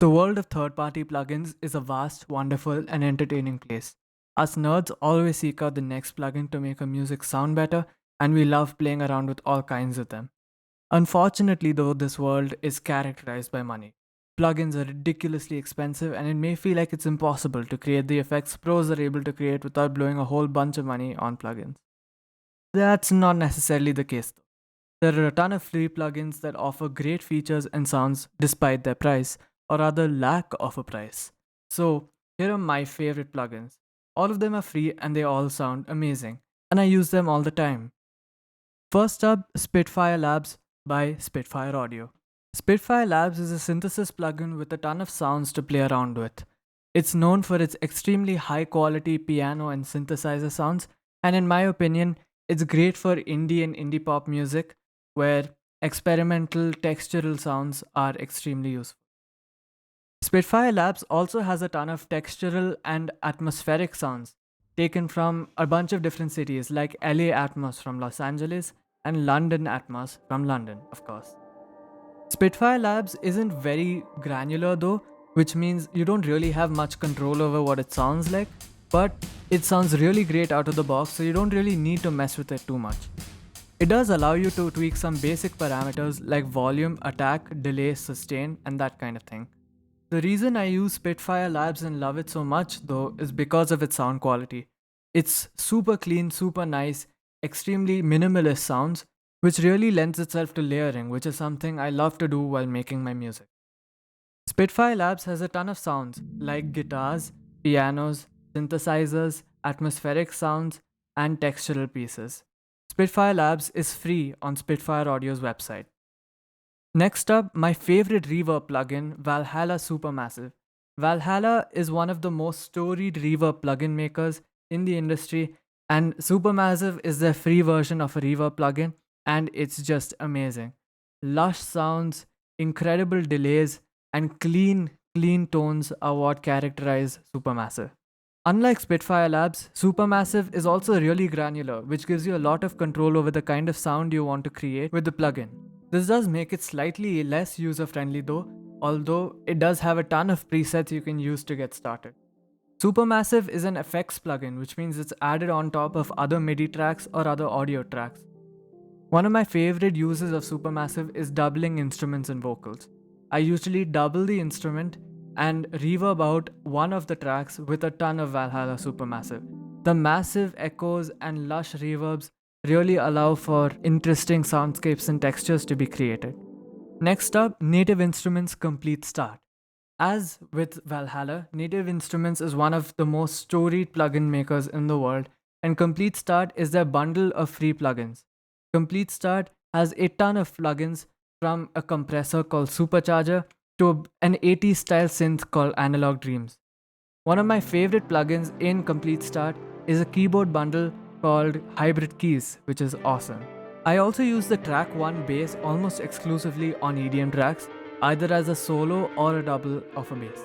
The world of third party plugins is a vast, wonderful, and entertaining place. Us nerds always seek out the next plugin to make our music sound better, and we love playing around with all kinds of them. Unfortunately, though, this world is characterized by money. Plugins are ridiculously expensive, and it may feel like it's impossible to create the effects pros are able to create without blowing a whole bunch of money on plugins. That's not necessarily the case, though. There are a ton of free plugins that offer great features and sounds despite their price, or rather, lack of a price. So, here are my favorite plugins. All of them are free and they all sound amazing, and I use them all the time. First up, Spitfire Labs by Spitfire Audio. Spitfire Labs is a synthesis plugin with a ton of sounds to play around with. It's known for its extremely high quality piano and synthesizer sounds, and in my opinion, it's great for indie and indie pop music where experimental textural sounds are extremely useful. Spitfire Labs also has a ton of textural and atmospheric sounds taken from a bunch of different cities like LA Atmos from Los Angeles and London Atmos from London, of course. Spitfire Labs isn't very granular though, which means you don't really have much control over what it sounds like, but it sounds really great out of the box, so you don't really need to mess with it too much. It does allow you to tweak some basic parameters like volume, attack, delay, sustain, and that kind of thing. The reason I use Spitfire Labs and love it so much though is because of its sound quality. It's super clean, super nice, extremely minimalist sounds, which really lends itself to layering, which is something I love to do while making my music. Spitfire Labs has a ton of sounds like guitars, pianos, synthesizers, atmospheric sounds, and textural pieces. Spitfire Labs is free on Spitfire Audio's website. Next up, my favorite reverb plugin, Valhalla Supermassive. Valhalla is one of the most storied reverb plugin makers in the industry, and Supermassive is their free version of a reverb plugin, and it's just amazing. Lush sounds, incredible delays, and clean tones are what characterize Supermassive. Unlike Spitfire Labs, Supermassive is also really granular, which gives you a lot of control over the kind of sound you want to create with the plugin. This does make it slightly less user friendly though, although it does have a ton of presets you can use to get started. Supermassive is an effects plugin, which means it's added on top of other MIDI tracks or other audio tracks. One of my favorite uses of Supermassive is doubling instruments and vocals. I usually double the instrument and reverb out one of the tracks with a ton of Valhalla Supermassive. The massive echoes and lush reverbs really allow for interesting soundscapes and textures to be created. Next up, Native Instruments Complete Start. As with Valhalla, Native Instruments is one of the most storied plugin makers in the world, and Complete Start is their bundle of free plugins. Complete Start has a ton of plugins from a compressor called Supercharger to an 80s style synth called Analog Dreams. One of my favorite plugins in Complete Start is a keyboard bundle called Hybrid Keys, which is awesome. I also use the track 1 bass almost exclusively on EDM tracks, either as a solo or a double of a bass.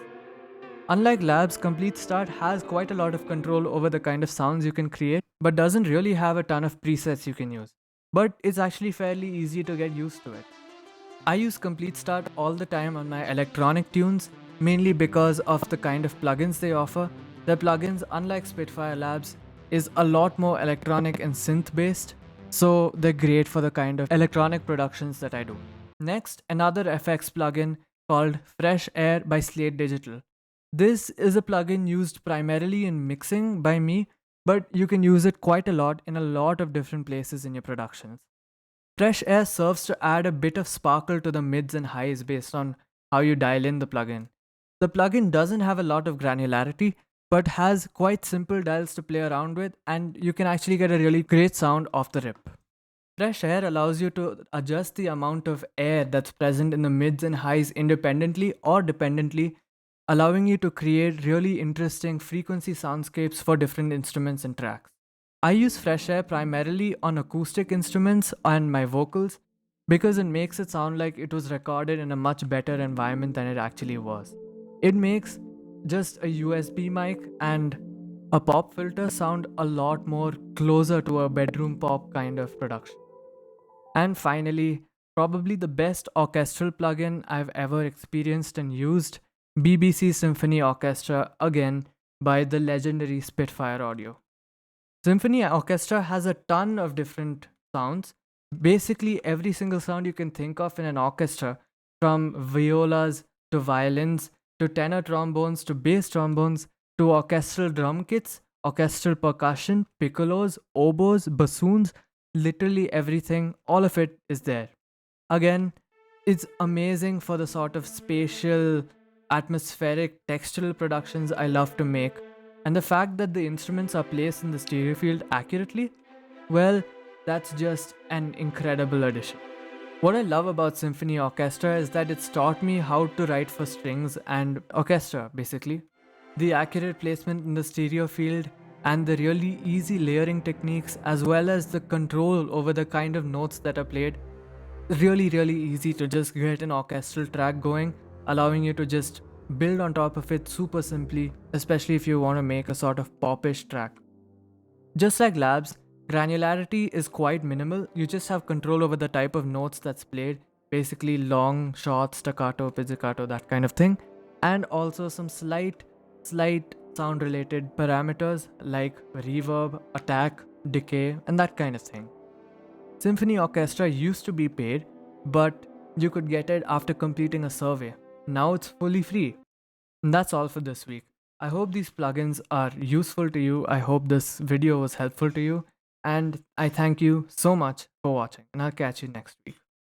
Unlike Labs, Complete Start has quite a lot of control over the kind of sounds you can create, but doesn't really have a ton of presets you can use. But it's actually fairly easy to get used to it. I use Complete Start all the time on my electronic tunes, mainly because of the kind of plugins they offer. Their plugins, unlike Spitfire Labs, is a lot more electronic and synth based, so they're great for the kind of electronic productions that I do. Next, another FX plugin called Fresh Air by Slate Digital. This is a plugin used primarily in mixing by me, but you can use it quite a lot in a lot of different places in your productions. Fresh Air serves to add a bit of sparkle to the mids and highs based on how you dial in the plugin. The plugin doesn't have a lot of granularity, but has quite simple dials to play around with, and you can actually get a really great sound off the rip. Fresh Air allows you to adjust the amount of air that's present in the mids and highs independently or dependently, allowing you to create really interesting frequency soundscapes for different instruments and tracks. I use Fresh Air primarily on acoustic instruments and my vocals because it makes it sound like it was recorded in a much better environment than it actually was. It makes just a USB mic and a pop filter sound a lot more closer to a bedroom pop kind of production. And finally, probably the best orchestral plugin I've ever experienced and used BBC Symphony Orchestra, again by the legendary Spitfire Audio. Symphony orchestra has a ton of different sounds. Basically, every single sound you can think of in an orchestra, from violas to violins to tenor trombones to bass trombones to orchestral drum kits, orchestral percussion, piccolos, oboes, bassoons, literally everything, all of it is there. Again, it's amazing for the sort of spatial, atmospheric, textural productions I love to make. And the fact that the instruments are placed in the stereo field accurately, well, that's just an incredible addition. What I love about symphony orchestra is that it's taught me how to write for strings and orchestra, basically. The accurate placement in the stereo field and the really easy layering techniques, as well as the control over the kind of notes that are played, really easy to just get an orchestral track going, allowing you to just build on top of it super simply, especially if you want to make a sort of popish track. Just like labs, granularity is quite minimal. You just have control over the type of notes that's played, basically long, short, staccato, pizzicato, that kind of thing, and also some slight sound related parameters like reverb, attack, decay, and that kind of thing. Symphony orchestra used to be paid, but you could get it after completing a survey. Now it's fully free. And that's all for this week. I hope these plugins are useful to you. I hope this video was helpful to you. And I thank you so much for watching. And I'll catch you next week.